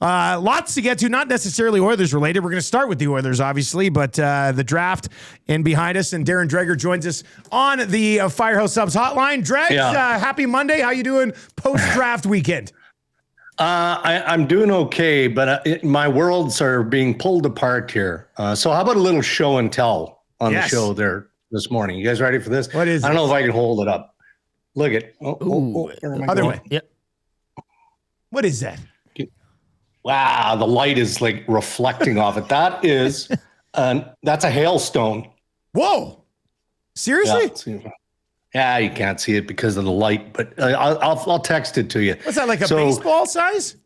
Lots to get to, not necessarily Oilers related. We're going to start with the Oilers, obviously, but the draft in behind us, and Darren Dreger joins us on the Firehouse Subs hotline. Dregs, happy Monday. How you doing post-draft weekend? I'm doing okay, but my worlds are being pulled apart here. So how about a little show and tell on the show there this morning? You guys ready for this? What is I don't know if I can hold it up. Look at other way. Yep. What is that? Wow, the light is like reflecting off it. That is, that's a hailstone. Whoa! Seriously? Yeah, you can't see it because of the light, but I'll text it to you. What's that, like a baseball size?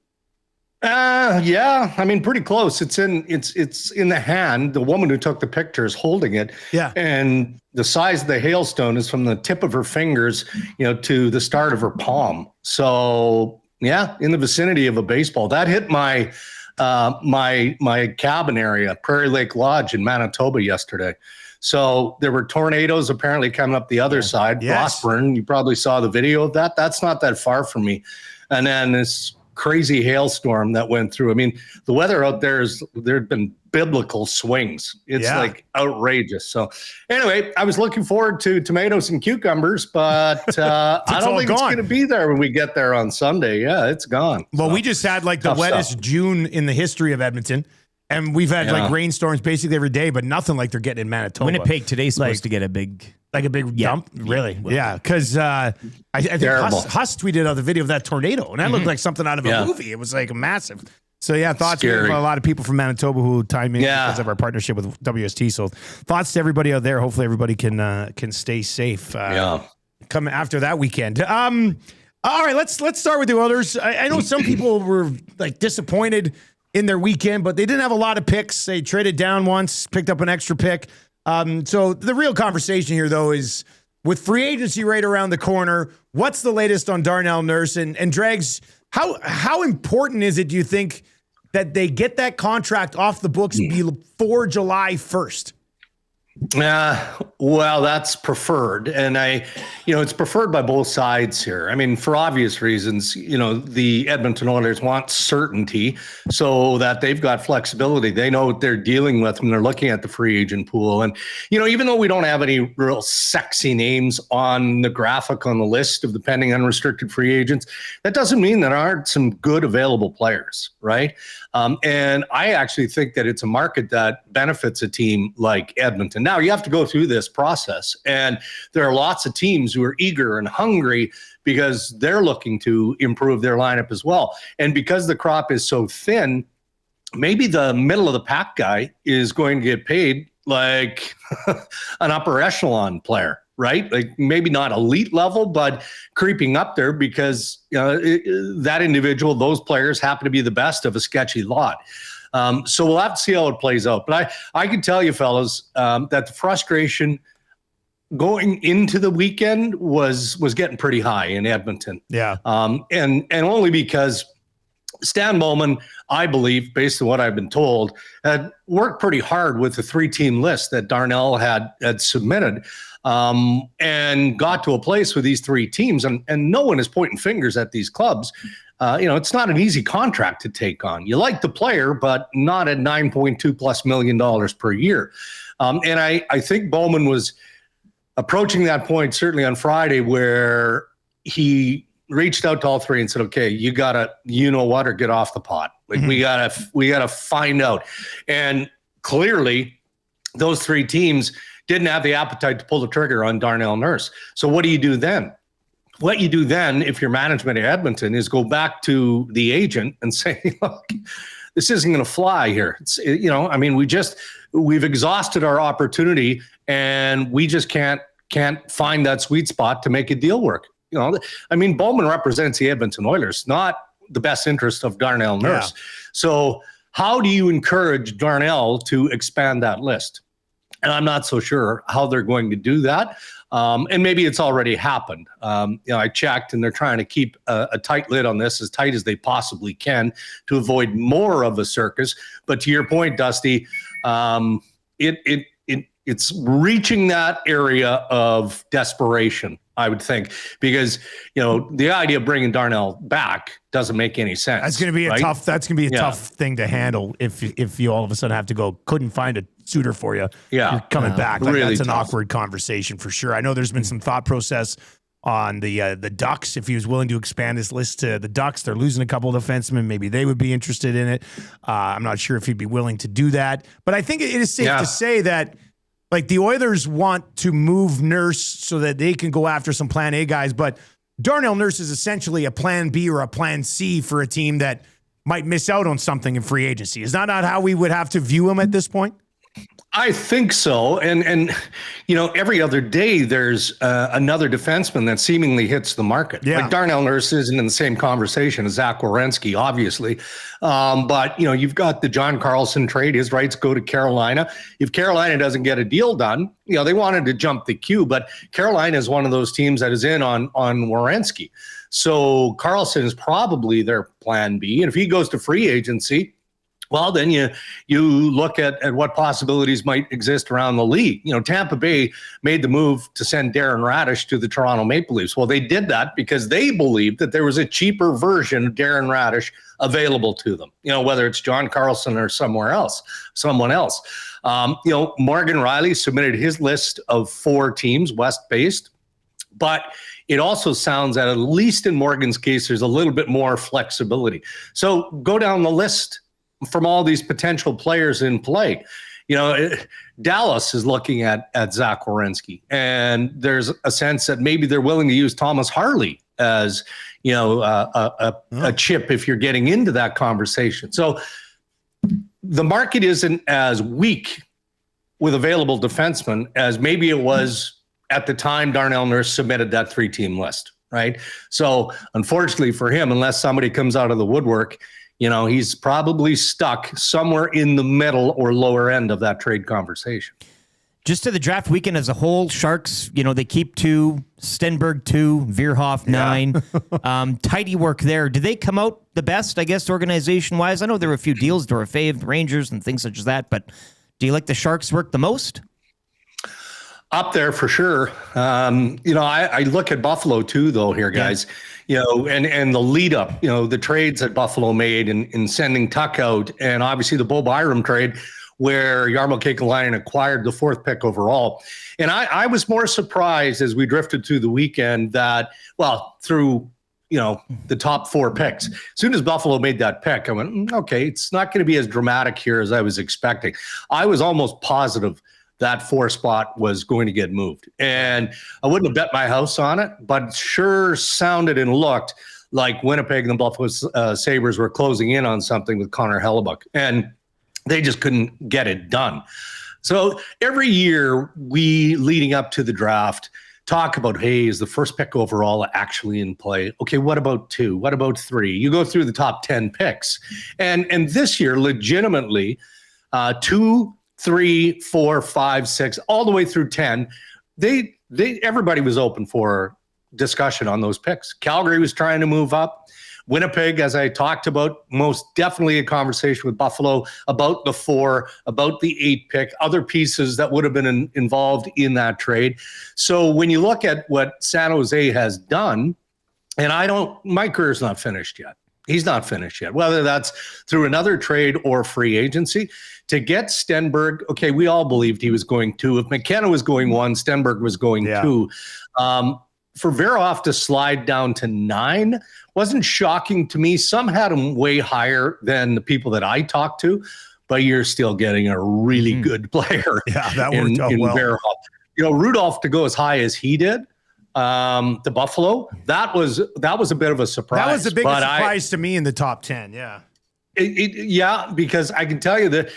Yeah, I mean, pretty close. It's in the hand. The woman who took the picture is holding it. Yeah, and the size of the hailstone is from the tip of her fingers, to the start of her palm. So. Yeah, in the vicinity of a baseball. That hit my my cabin area, Prairie Lake Lodge in Manitoba yesterday. So there were tornadoes apparently coming up the other side. Yes. Frostburn, you probably saw the video of that. That's not that far from me. And then this crazy hailstorm that went through. I mean, the weather out there there've been biblical swings. It's like outrageous. So anyway, I was looking forward to tomatoes and cucumbers, but I don't think it's going to be there when we get there on Sunday. Yeah, it's gone. Well, we just had like the wettest June in the history of Edmonton. And we've had like rainstorms basically every day, but nothing like they're getting in Manitoba. Winnipeg today's supposed to get a big dump. Really? Yeah. Because I think Huss tweeted out the video of that tornado, and that looked like something out of a movie. It was like massive. So thoughts to a lot of people from Manitoba who time in because of our partnership with WST. So thoughts to everybody out there. Hopefully everybody can stay safe. Come after that weekend. All right, let's start with the Oilers. I know some people were like disappointed in their weekend, but they didn't have a lot of picks. They traded down once, picked up an extra pick. So the real conversation here, though, is with free agency right around the corner, what's the latest on Darnell Nurse and Dregs? How important is it, do you think, that they get that contract off the books before July 1st? Well, that's preferred. And it's preferred by both sides here. I mean, for obvious reasons, the Edmonton Oilers want certainty so that they've got flexibility. They know what they're dealing with when they're looking at the free agent pool. And, even though we don't have any real sexy names on the graphic on the list of the pending unrestricted free agents, that doesn't mean there aren't some good available players, right? And I actually think that it's a market that benefits a team like Edmonton. Now, you have to go through this process, and there are lots of teams who are eager and hungry because they're looking to improve their lineup as well. And because the crop is so thin, maybe the middle of the pack guy is going to get paid like an upper echelon player, right? Like maybe not elite level, but creeping up there because that individual, those players happen to be the best of a sketchy lot. So we'll have to see how it plays out. But I can tell you, fellas, that the frustration going into the weekend was getting pretty high in Edmonton. Yeah. And only because Stan Bowman, I believe, based on what I've been told, had worked pretty hard with the 3-team list that Darnell had submitted, and got to a place with these 3 teams. And no one is pointing fingers at these clubs. It's not an easy contract to take on. You like the player, but not at $9.2+ million per year. And I think Bowman was approaching that point certainly on Friday where he reached out to all 3 and said, okay, you gotta, or get off the pot. Like we gotta find out. And clearly those 3 teams didn't have the appetite to pull the trigger on Darnell Nurse. So what do you do then? What you do then, if you're management at Edmonton, is go back to the agent and say, look, this isn't going to fly here. It's, we've exhausted our opportunity and we just can't find that sweet spot to make a deal work. Bowman represents the Edmonton Oilers, not the best interest of Darnell Nurse. Yeah. So how do you encourage Darnell to expand that list? And I'm not so sure how they're going to do that. And maybe it's already happened. I checked, and they're trying to keep a tight lid on this, as tight as they possibly can, to avoid more of a circus. But to your point, Dusty, it's reaching that area of desperation, I would think, because, the idea of bringing Darnell back doesn't make any sense. That's going to be a tough. That's going to be a tough thing to handle if you all of a sudden have to go. Couldn't find a suitor for you. Yeah, you're coming back. Like, really that's an tough. awkward conversation for sure. I know there's been some thought process on the Ducks. If he was willing to expand his list to the Ducks, they're losing a couple of defensemen. Maybe they would be interested in it. I'm not sure if he'd be willing to do that, but I think it is safe to say that. Like, the Oilers want to move Nurse so that they can go after some plan A guys, but Darnell Nurse is essentially a plan B or a plan C for a team that might miss out on something in free agency. Is that not how we would have to view him at this point? I think so. And every other day there's another defenseman that seemingly hits the market. Yeah. Like, Darnell Nurse isn't in the same conversation as Zach Werenski, obviously. But you've got the John Carlson trade. His rights go to Carolina. If Carolina doesn't get a deal done, they wanted to jump the queue, but Carolina is one of those teams that is in on Werenski. So Carlson is probably their plan B. And if he goes to free agency, well, then you look at what possibilities might exist around the league. Tampa Bay made the move to send Darren Radish to the Toronto Maple Leafs. Well, they did that because they believed that there was a cheaper version of Darren Radish available to them, whether it's John Carlson or someone else. Morgan Riley submitted his list of 4 teams, West-based, but it also sounds that, at least in Morgan's case, there's a little bit more flexibility. So go down the list from all these potential players in play. Dallas is looking at Zach Werenski, and there's a sense that maybe they're willing to use Thomas Harley as, a chip if you're getting into that conversation. So the market isn't as weak with available defensemen as maybe it was at the time Darnell Nurse submitted that 3-team list, right? So unfortunately for him, unless somebody comes out of the woodwork, he's probably stuck somewhere in the middle or lower end of that trade conversation. Just to the draft weekend as a whole, Sharks, they keep 2, Stenberg 2, Veerhoff 9. Tidy work there. Do they come out the best, I guess, organization-wise? I know there were a few deals, Dora Fave, Rangers, and things such as that, but do you like the Sharks work the most? Up there for sure. I look at Buffalo too, though, here, guys. And the lead up, the trades that Buffalo made in sending Tuck out, and obviously the Bo Byram trade where Jarmo Kekalainen acquired the 4th pick overall. And I was more surprised as we drifted through the weekend that, through the top 4 picks. As soon as Buffalo made that pick, I went, okay, it's not going to be as dramatic here as I was expecting. I was almost positive that 4 spot was going to get moved. And I wouldn't have bet my house on it, but sure sounded and looked like Winnipeg and the Buffalo Sabres were closing in on something with Connor Hellebuck, and they just couldn't get it done. So every year we, leading up to the draft, talk about, hey, is the 1st pick overall actually in play? Okay, what about 2? What about 3? You go through the top 10 picks. And this year, legitimately, 2, 3, 4, 5, 6, all the way through 10. Everybody was open for discussion on those picks. Calgary was trying to move up. Winnipeg, as I talked about, most definitely a conversation with Buffalo about the 4, about the 8 pick, other pieces that would have been involved in that trade. So when you look at what San Jose has done, and my career's not finished yet. He's not finished yet, whether that's through another trade or free agency. To get Stenberg, okay, we all believed he was going 2. If McKenna was going 1, Stenberg was going 2. For Veerhoff to slide down to 9 wasn't shocking to me. Some had him way higher than the people that I talked to, but you're still getting a really good player. Yeah, that worked out well. Veerhoff. Rudolph to go as high as he did, to Buffalo, that was a bit of a surprise. That was the biggest surprise to me in the top 10. Yeah. Because I can tell you that,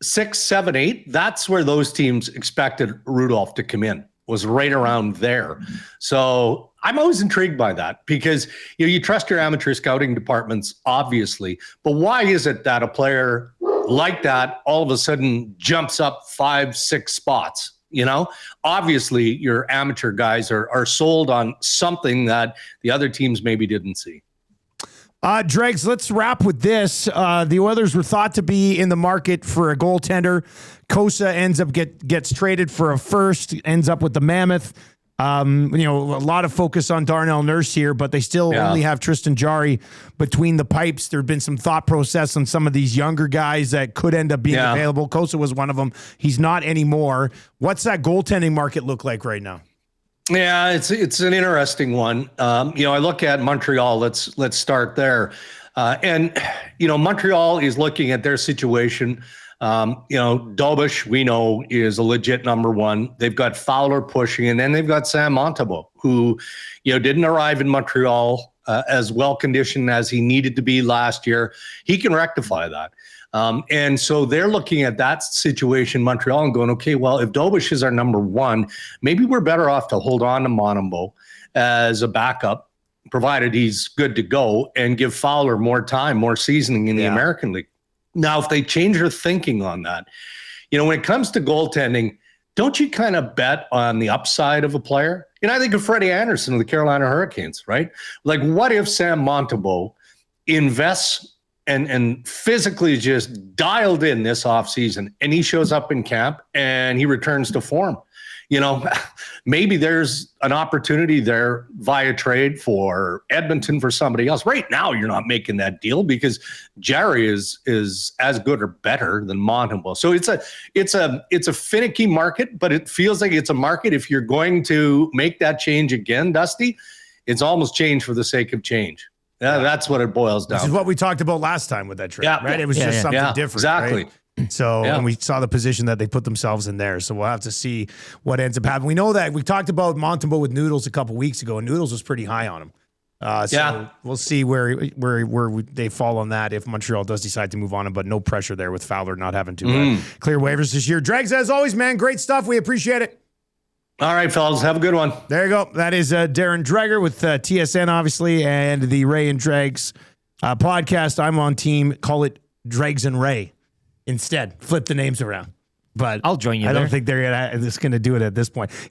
6, 7, 8, that's where those teams expected Rudolph to come in, was right around there. So I'm always intrigued by that because, you trust your amateur scouting departments, obviously, but why is it that a player like that all of a sudden jumps up 5, 6 spots? Obviously your amateur guys are sold on something that the other teams maybe didn't see. Dregs, let's wrap with this. The Oilers were thought to be in the market for a goaltender. Cossa ends up gets traded for a 1st, ends up with the Mammoth. A lot of focus on Darnell Nurse here, but they still only have Tristan Jarry between the pipes. There had been some thought process on some of these younger guys that could end up being available. Cossa was one of them. He's not anymore. What's that goaltending market look like right now? Yeah, it's an interesting one. I look at Montreal. Let's start there. And Montreal is looking at their situation. Dobish, we know, is a legit number one. They've got Fowler pushing, and then they've got Sam Montembeault, who, didn't arrive in Montreal as well conditioned as he needed to be last year. He can rectify that. And so they're looking at that situation, Montreal, and going, okay, well, if Dobish is our number one, maybe we're better off to hold on to Montembeault as a backup, provided he's good to go, and give Fowler more time, more seasoning in the American League. Now, if they change their thinking on that, when it comes to goaltending, don't you kind of bet on the upside of a player? I think of Freddie Anderson of the Carolina Hurricanes, right? Like, what if Sam Montembeault invests and physically just dialed in this offseason, and he shows up in camp and he returns to form? Maybe there's an opportunity there via trade for Edmonton for somebody else. Right now, you're not making that deal because Jarry is as good or better than Montembeault. So it's a finicky market, but it feels like it's a market. If you're going to make that change again, Dusty, it's almost change for the sake of change. Yeah, that's what it boils down. This is what we talked about last time with that trade, right? It was just something different. Exactly. Right? So, and we saw the position that they put themselves in there. So we'll have to see what ends up happening. We know that we talked about Montembeault with Noodles a couple weeks ago, and Noodles was pretty high on him. So we'll see where they fall on that if Montreal does decide to move on him, but no pressure there with Fowler not having to clear waivers this year. Dregs, as always, man, great stuff. We appreciate it. All right, fellas, have a good one. There you go. That is Darren Dreger with TSN, obviously, and the Ray and Dregs podcast. I'm on team. Call it Dregs and Ray instead. Flip the names around. But I'll join you. I don't think they're just going to do it at this point.